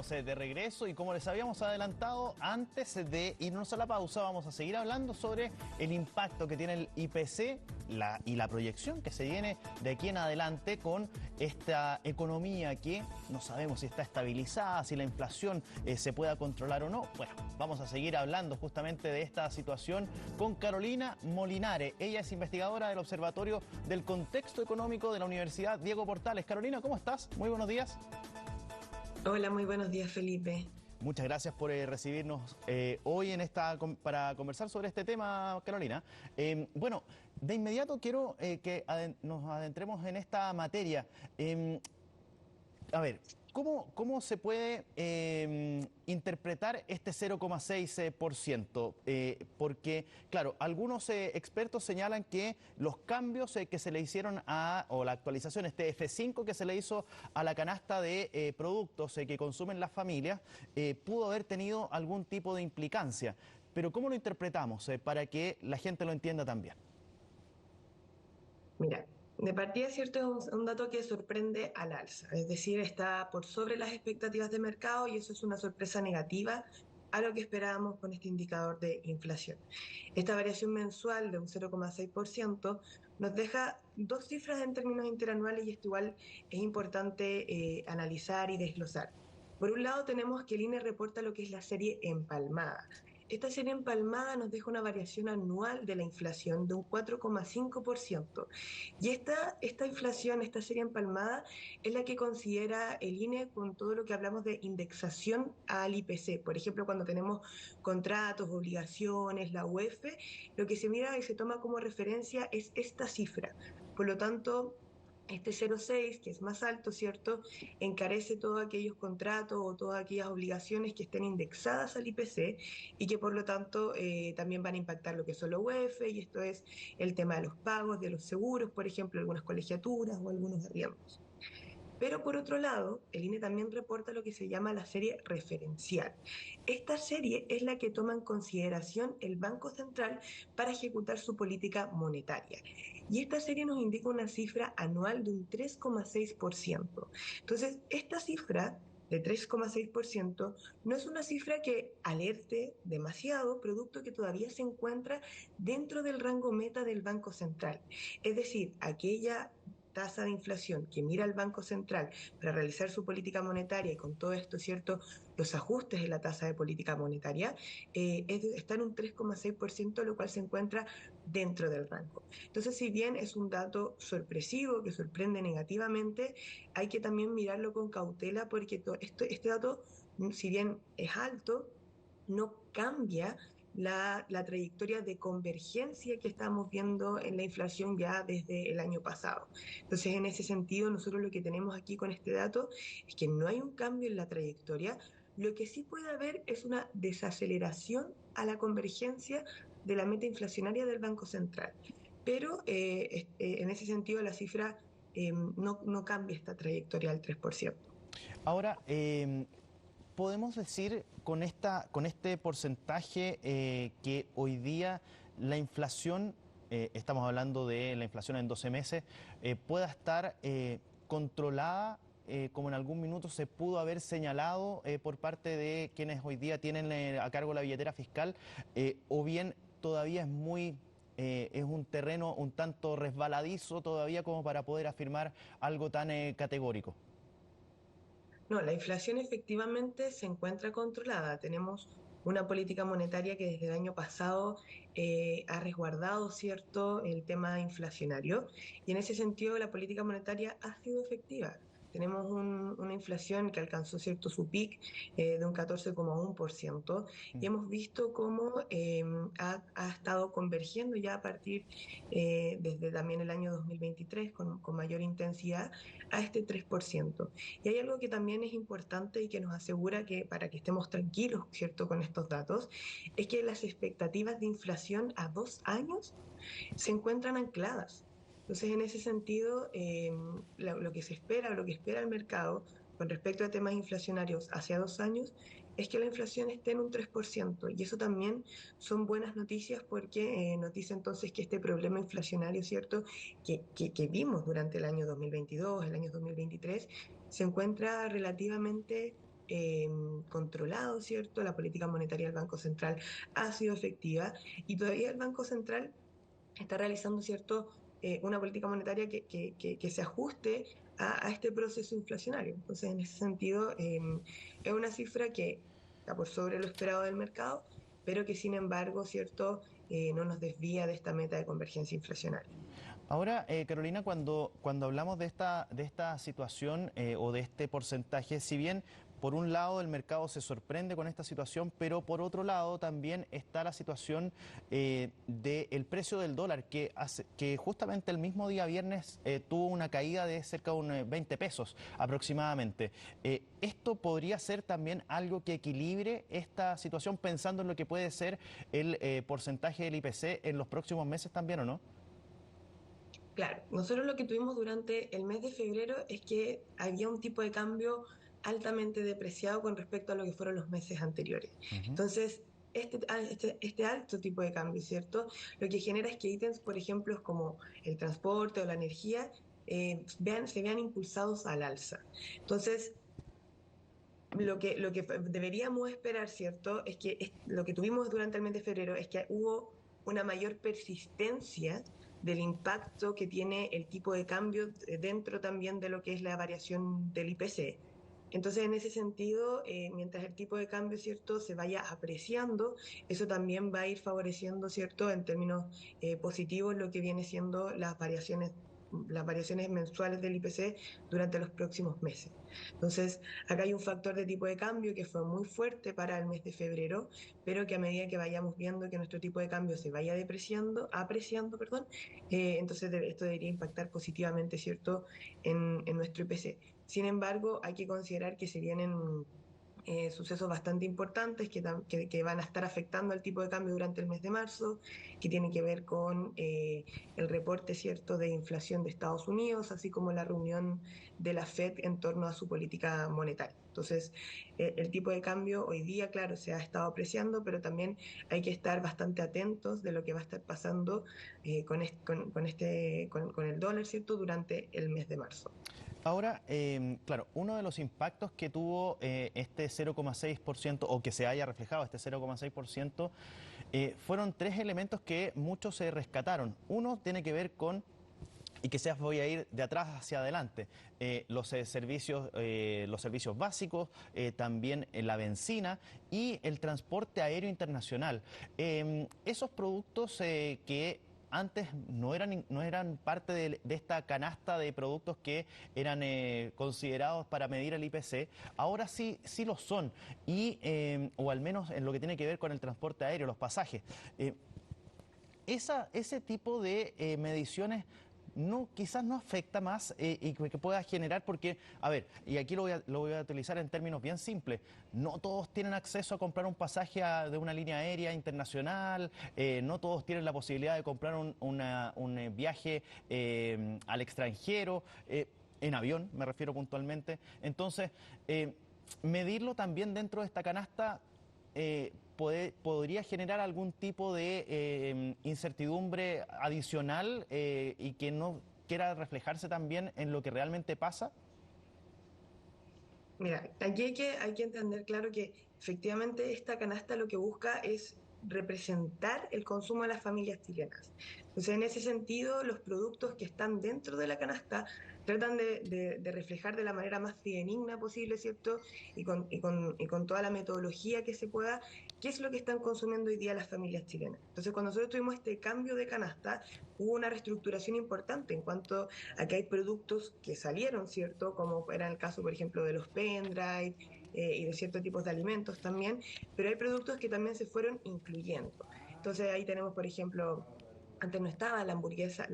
estamos de regreso y como les habíamos adelantado antes de irnos a la pausa, vamos a seguir hablando sobre el impacto que tiene el IPC y la proyección que se viene de aquí en adelante con esta economía que no sabemos si está estabilizada, si la inflación se pueda controlar o no. Bueno, vamos a seguir hablando justamente de esta situación con Carolina Molinare. Ella es investigadora del Observatorio del Contexto Económico de la Universidad Diego Portales. Carolina, ¿cómo estás? Muy buenos días. Hola, muy buenos días, Felipe. Muchas gracias por recibirnos hoy para conversar sobre este tema, Carolina. Bueno, de inmediato quiero que nos adentremos en esta materia. A ver, ¿cómo se puede interpretar este 0,6%? Porque, claro, algunos expertos señalan que los cambios que se le hicieron o la actualización, este F5 que se le hizo a la canasta de productos que consumen las familias, pudo haber tenido algún tipo de implicancia. Pero ¿cómo lo interpretamos para que la gente lo entienda también? Mira, de partida, cierto, es un dato que sorprende al alza, es decir, está por sobre las expectativas de mercado y eso es una sorpresa negativa a lo que esperábamos con este indicador de inflación. Esta variación mensual de un 0,6% nos deja dos cifras en términos interanuales y esto igual es importante analizar y desglosar. Por un lado tenemos que el INE reporta lo que es la serie empalmada. Esta serie empalmada nos deja una variación anual de la inflación de un 4,5%. Y esta inflación, esta serie empalmada, es la que considera el INE con todo lo que hablamos de indexación al IPC. Por ejemplo, cuando tenemos contratos, obligaciones, la UEF, lo que se mira y se toma como referencia es esta cifra. Por lo tanto, este 0,6, que es más alto, ¿cierto?, encarece todos aquellos contratos o todas aquellas obligaciones que estén indexadas al IPC y que por lo tanto también van a impactar lo que son los UEF, y esto es el tema de los pagos, de los seguros, por ejemplo, algunas colegiaturas o algunos arriendos. Pero por otro lado, el INE también reporta lo que se llama la serie referencial. Esta serie es la que toma en consideración el Banco Central para ejecutar su política monetaria. Y esta serie nos indica una cifra anual de un 3,6%. Entonces, esta cifra de 3,6% no es una cifra que alerte demasiado, producto que todavía se encuentra dentro del rango meta del Banco Central. Es decir, aquella tasa de inflación que mira el Banco Central para realizar su política monetaria y con todo esto, ¿cierto?, los ajustes en la tasa de política monetaria, está en un 3,6%, lo cual se encuentra dentro del rango. Entonces, si bien es un dato sorpresivo que sorprende negativamente, hay que también mirarlo con cautela porque este dato, si bien es alto, no cambia la trayectoria de convergencia que estamos viendo en la inflación ya desde el año pasado. Entonces, en ese sentido, nosotros lo que tenemos aquí con este dato es que no hay un cambio en la trayectoria. Lo que sí puede haber es una desaceleración a la convergencia de la meta inflacionaria del Banco Central. Pero en ese sentido, la cifra no cambia esta trayectoria al 3%. Ahora, podemos decir con este porcentaje que hoy día la inflación, estamos hablando de la inflación en 12 meses, pueda estar controlada, como en algún minuto se pudo haber señalado por parte de quienes hoy día tienen a cargo la billetera fiscal, o bien todavía es un terreno un tanto resbaladizo todavía como para poder afirmar algo tan categórico. No, la inflación efectivamente se encuentra controlada. Tenemos una política monetaria que desde el año pasado ha resguardado, ¿cierto?, el tema inflacionario. Y en ese sentido, la política monetaria ha sido efectiva. Tenemos una inflación que alcanzó, ¿cierto?, su pic de un 14,1% y hemos visto cómo ha estado convergiendo ya a partir desde también el año 2023 con mayor intensidad a este 3%. Y hay algo que también es importante y que nos asegura que para que estemos tranquilos, ¿cierto?, con estos datos, es que las expectativas de inflación a 2 años se encuentran ancladas. Entonces, en ese sentido, lo que se espera, o lo que espera el mercado con respecto a temas inflacionarios hacia 2 años, es que la inflación esté en un 3%. Y eso también son buenas noticias porque nos dice entonces que este problema inflacionario, ¿cierto?, que vimos durante el año 2022, el año 2023, se encuentra relativamente controlado, ¿cierto? La política monetaria del Banco Central ha sido efectiva y todavía el Banco Central está realizando, ¿cierto? Una política monetaria que se ajuste a este proceso inflacionario. Entonces, en ese sentido, es una cifra que está por sobre lo esperado del mercado, pero que sin embargo, ¿cierto? No nos desvía de esta meta de convergencia inflacionaria. Ahora, Carolina, cuando hablamos de esta situación o de este porcentaje, si bien por un lado el mercado se sorprende con esta situación, pero por otro lado también está la situación del precio del dólar, que justamente el mismo día viernes tuvo una caída de cerca de unos 20 pesos aproximadamente. ¿Esto podría ser también algo que equilibre esta situación pensando en lo que puede ser el porcentaje del IPC en los próximos meses también o no? Claro, nosotros lo que tuvimos durante el mes de febrero es que había un tipo de cambio altamente depreciado con respecto a lo que fueron los meses anteriores. Ujú. Entonces, este alto tipo de cambio, ¿cierto? Lo que genera es que ítems, por ejemplo, como el transporte o la energía, se vean impulsados al alza. Entonces, lo que deberíamos esperar, ¿cierto? Es que lo que tuvimos durante el mes de febrero es que hubo una mayor persistencia del impacto que tiene el tipo de cambio dentro también de lo que es la variación del IPC. Entonces, en ese sentido, mientras el tipo de cambio, ¿cierto?, se vaya apreciando, eso también va a ir favoreciendo, ¿cierto?, en términos positivos lo que viene siendo las variaciones mensuales del IPC durante los próximos meses. Entonces, acá hay un factor de tipo de cambio que fue muy fuerte para el mes de febrero, pero que a medida que vayamos viendo que nuestro tipo de cambio se vaya apreciando, perdón, entonces esto debería impactar positivamente, ¿cierto?, en nuestro IPC. Sin embargo, hay que considerar que se vienen sucesos bastante importantes que van a estar afectando al tipo de cambio durante el mes de marzo, que tienen que ver con el reporte, ¿cierto?, de inflación de Estados Unidos, así como la reunión de la Fed en torno a su política monetaria. Entonces, el tipo de cambio hoy día, claro, se ha estado apreciando, pero también hay que estar bastante atentos de lo que va a estar pasando con el dólar, ¿cierto?, durante el mes de marzo. Ahora, claro, uno de los impactos que tuvo este 0,6% o que se haya reflejado este 0,6% fueron tres elementos que muchos se rescataron. Uno tiene que ver con, y quizás voy a ir de atrás hacia adelante, los servicios básicos, también la benzina y el transporte aéreo internacional. Esos productos que antes no eran parte de esta canasta de productos que eran considerados para medir el IPC, ahora sí lo son, o al menos en lo que tiene que ver con el transporte aéreo, los pasajes. Eh, ese tipo de mediciones quizás no afecta más y que pueda generar, porque, a ver, y aquí lo voy a utilizar en términos bien simples, no todos tienen acceso a comprar un pasaje de una línea aérea internacional, no todos tienen la posibilidad de comprar un viaje al extranjero, en avión, me refiero puntualmente. Entonces, medirlo también dentro de esta canasta podría generar algún tipo de incertidumbre adicional y que no quiera reflejarse también en lo que realmente pasa. Mira, aquí hay que entender claro que efectivamente esta canasta lo que busca es representar el consumo de las familias chilenas. Entonces, en ese sentido, los productos que están dentro de la canasta tratan de reflejar de la manera más fidedigna posible, ¿cierto? Y con toda la metodología que se pueda, qué es lo que están consumiendo hoy día las familias chilenas. Entonces, cuando nosotros tuvimos este cambio de canasta, hubo una reestructuración importante en cuanto a que hay productos que salieron, ¿cierto? Como era el caso, por ejemplo, de los pendrive y de ciertos tipos de alimentos también, pero hay productos que también se fueron incluyendo. Entonces ahí tenemos, por ejemplo, antes no estaba la hamburguesa,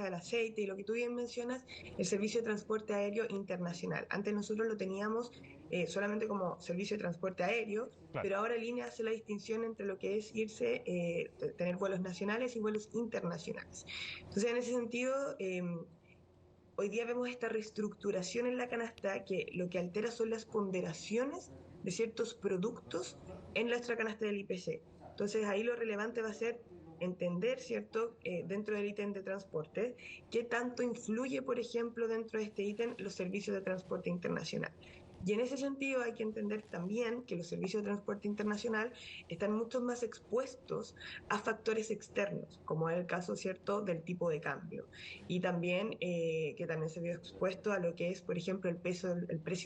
el aceite y lo que tú bien mencionas, el servicio de transporte aéreo internacional. Antes nosotros lo teníamos solamente como servicio de transporte aéreo, Claro. pero ahora Línea hace la distinción entre lo que es tener vuelos nacionales y vuelos internacionales. Entonces, en ese sentido, hoy día vemos esta reestructuración en la canasta que lo que altera son las ponderaciones de ciertos productos en nuestra canasta del IPC. Entonces ahí lo relevante va a ser entender, ¿cierto?, dentro del ítem de transporte, qué tanto influye, por ejemplo, dentro de este ítem los servicios de transporte internacional. Y en ese sentido hay que entender también que los servicios de transporte internacional están mucho más expuestos a factores externos, como es el caso, ¿cierto?, del tipo de cambio. Y también que también se vio expuesto a lo que es, por ejemplo, el precio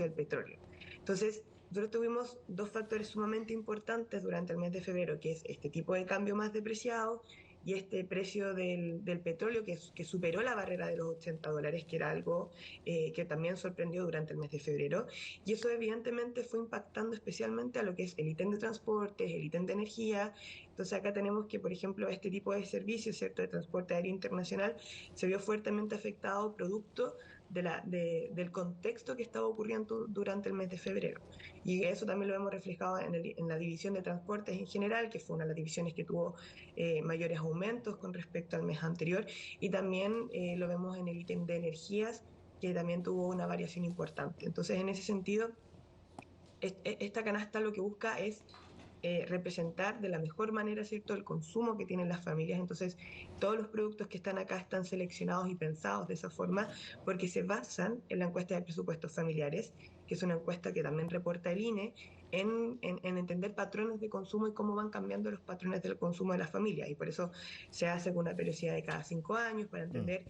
del petróleo. Entonces, nosotros tuvimos dos factores sumamente importantes durante el mes de febrero, que es este tipo de cambio más depreciado y este precio del petróleo que superó la barrera de los $80, que era algo que también sorprendió durante el mes de febrero. Y eso evidentemente fue impactando especialmente a lo que es el ítem de transportes, el ítem de energía. Entonces acá tenemos que, por ejemplo, este tipo de servicios, ¿cierto?, de transporte aéreo internacional se vio fuertemente afectado producto del contexto que estaba ocurriendo durante el mes de febrero. Y eso también lo hemos reflejado en la división de transportes en general, que fue una de las divisiones que tuvo mayores aumentos con respecto al mes anterior. Y también lo vemos en el ítem de energías, que también tuvo una variación importante. Entonces, en ese sentido, esta canasta lo que busca es representar de la mejor manera, ¿cierto?, el consumo que tienen las familias. Entonces, todos los productos que están acá están seleccionados y pensados de esa forma porque se basan en la encuesta de presupuestos familiares, que es una encuesta que también reporta el INE, en entender patrones de consumo y cómo van cambiando los patrones del consumo de las familias. Y por eso se hace con una periodicidad de cada 5 años para Mm. entender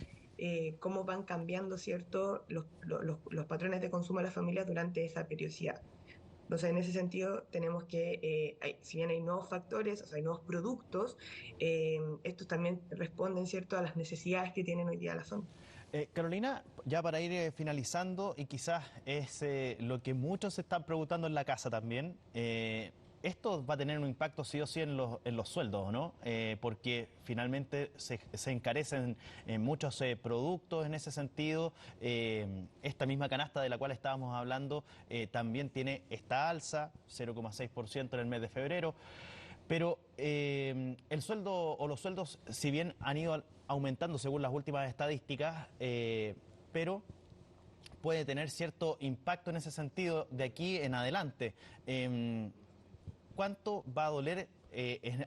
cómo van cambiando, ¿cierto?, los patrones de consumo de las familias durante esa periodicidad. Entonces, en ese sentido, tenemos que, si bien hay nuevos factores, o sea, hay nuevos productos, estos también responden, ¿cierto?, a las necesidades que tienen hoy día las familias. Carolina, ya para ir finalizando, y quizás es lo que muchos se están preguntando en la casa también, esto va a tener un impacto sí o sí en los sueldos, ¿no? Porque finalmente se encarecen muchos productos en ese sentido. Esta misma canasta de la cual estábamos hablando también tiene esta alza, 0,6% en el mes de febrero. Pero el sueldo o los sueldos, si bien han ido aumentando según las últimas estadísticas, pero puede tener cierto impacto en ese sentido de aquí en adelante. ¿Cuánto va a doler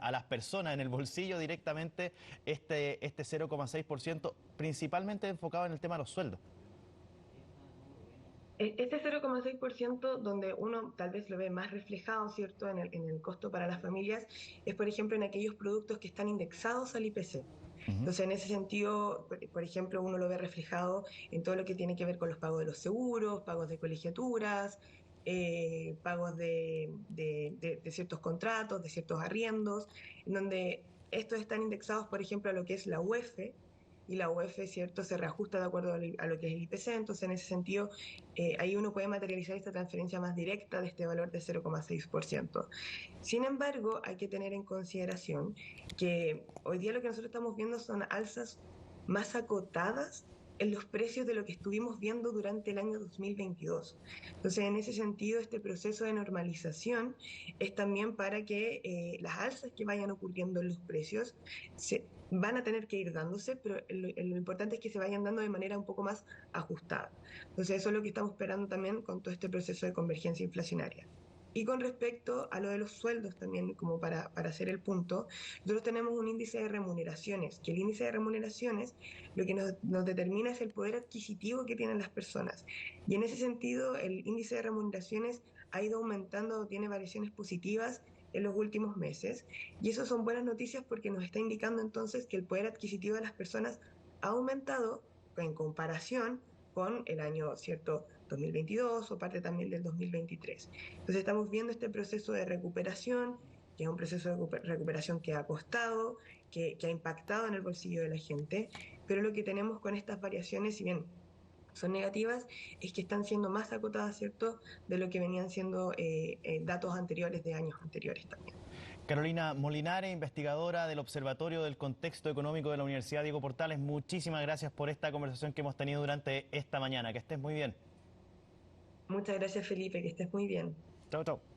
a las personas en el bolsillo directamente este 0,6%, principalmente enfocado en el tema de los sueldos? Este 0,6%, donde uno tal vez lo ve más reflejado, ¿cierto?, en el costo para las familias, es, por ejemplo, en aquellos productos que están indexados al IPC. Ujú. Entonces, en ese sentido, por ejemplo, uno lo ve reflejado en todo lo que tiene que ver con los pagos de los seguros, pagos de colegiaturas, pagos de ciertos contratos, de ciertos arriendos, en donde estos están indexados, por ejemplo, a lo que es la UEF, y la UEF, ¿cierto?, se reajusta de acuerdo a lo que es el IPC. Entonces, en ese sentido, ahí uno puede materializar esta transferencia más directa de este valor de 0,6%. Sin embargo, hay que tener en consideración que hoy día lo que nosotros estamos viendo son alzas más acotadas en los precios de lo que estuvimos viendo durante el año 2022. Entonces, en ese sentido, este proceso de normalización es también para que las alzas que vayan ocurriendo en los precios van a tener que ir dándose, pero lo importante es que se vayan dando de manera un poco más ajustada. Entonces, eso es lo que estamos esperando también con todo este proceso de convergencia inflacionaria. Y con respecto a lo de los sueldos también, como para hacer el punto, nosotros tenemos un índice de remuneraciones, que el índice de remuneraciones lo que nos determina es el poder adquisitivo que tienen las personas. Y en ese sentido, el índice de remuneraciones ha ido aumentando, tiene variaciones positivas en los últimos meses. Y eso son buenas noticias porque nos está indicando entonces que el poder adquisitivo de las personas ha aumentado en comparación con el año, ¿cierto?, 2022 o parte también del 2023. Entonces estamos viendo este proceso de recuperación, que es un proceso de recuperación que ha costado, que ha impactado en el bolsillo de la gente, pero lo que tenemos con estas variaciones, si bien son negativas, es que están siendo más acotadas, ¿cierto?, de lo que venían siendo datos anteriores de años anteriores también. Carolina Molinare, investigadora del Observatorio del Contexto Económico de la Universidad Diego Portales, muchísimas gracias por esta conversación que hemos tenido durante esta mañana. Que estés muy bien. Muchas gracias, Felipe, que estés muy bien. Chao, chao.